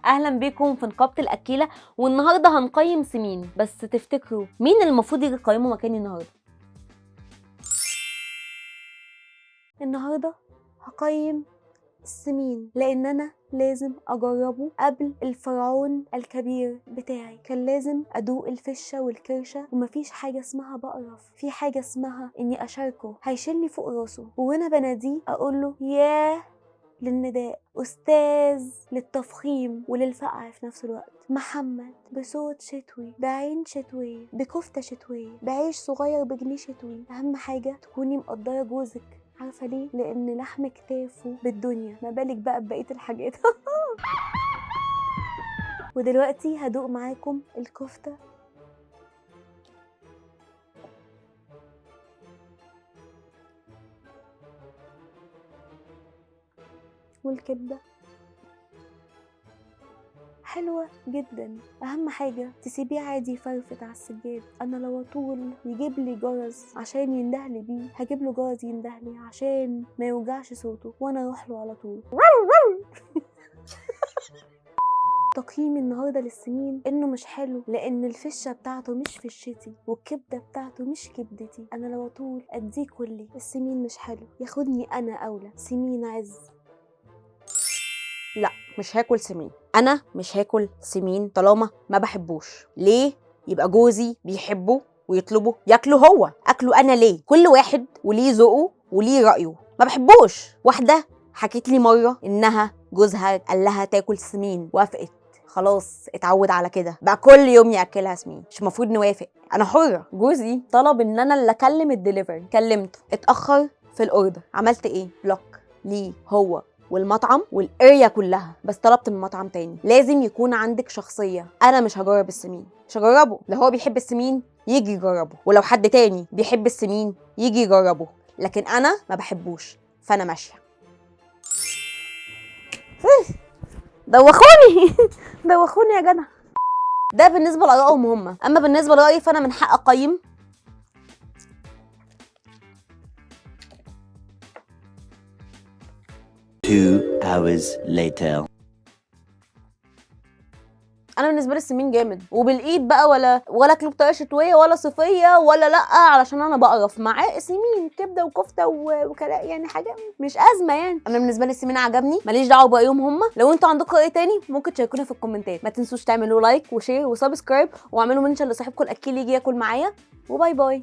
اهلا بيكم في نقابة الاكيلة. والنهارده هنقيم سمين، بس تفتكروا مين المفروض يجي يقيمه مكاني النهارده هقيم السمين، لان انا لازم اجربه قبل الفرعون الكبير بتاعي. كان لازم ادوق الفشه والكرشه، ومفيش حاجه اسمها بقرف، في حاجه اسمها اني اشاركه. هيشيلني فوق راسه وانا بناديه اقول له ياه للنداء، استاذ للتفخيم وللفقع في نفس الوقت. محمد بصوت شتوي، بعين شتويه، بكفته شتويه، بعيش صغير بجنيه شتوي. اهم حاجه تكوني مقدره جوزك. عارفه ليه؟ لان لحم كتافه بالدنيا، ما بالك بقى ببقيه الحاجات. ودلوقتي هدوق معاكم الكفته والكبده. حلوة جدا. اهم حاجة تسيبيه عادي يفرفت على السجاد. انا لو طول يجيب لي جرس عشان يندهلي بيه، هجيب له جرس يندهلي عشان ما يوجعش صوته وانا اروح له على طول. تقييمي النهارده للسمين انه مش حلو، لان الفشه بتاعته مش فشتي والكبده بتاعته مش كبدتي. انا لو طول اديه كلي. السمين مش حلو، ياخدني انا اولى. سمين عز. لا، مش هاكل سمين. انا مش هاكل سمين طالما ما بحبوش. ليه؟ يبقى جوزي بيحبه ويطلبه ياكله هو. اكله انا ليه؟ كل واحد وليه ذوقه وليه رايه. ما بحبوش. واحده حكيت لي مره انها جوزها قال لها تاكل سمين، وافقت. خلاص اتعود على كده بقى، كل يوم ياكلها سمين. مش المفروض نوافق؟ انا حره. جوزي طلب ان انا اللي اكلم الدليفري، كلمته اتاخر في الاوردر. عملت ايه؟ بلوك ليه هو والمطعم والاريا كلها. بس طلبت من مطعم تاني. لازم يكون عندك شخصيه. انا مش هجرب السمين، مش هجربه. لو هو بيحب السمين يجي يجربه، ولو حد تاني بيحب السمين يجي يجربه، لكن انا ما بحبوش، فانا ماشيه. دوخوني. دوخوني يا جدع. ده بالنسبه لارائهم هم، اما بالنسبه لرايي فانا من حق اقيم. Two hours later. انا بالنسبه لي السمين جامد، وبالايد بقى، ولا اكله بطريقه شتويه ولا صيفيه ولا لا، علشان انا بقرف معاه. سمين كبده وكفته وكلام، يعني حاجه مش ازمه. يعني انا بالنسبه لي السمين عجبني، ماليش دعوه برايهم هم. لو انتوا عندكم راي تاني ممكن تشاركونا في الكومنتات. ما تنسوش تعملوا لايك وشير وسبسكرايب، واعملوا منشن لصاحبكم الاكيل يجي ياكل معايا. وباي باي.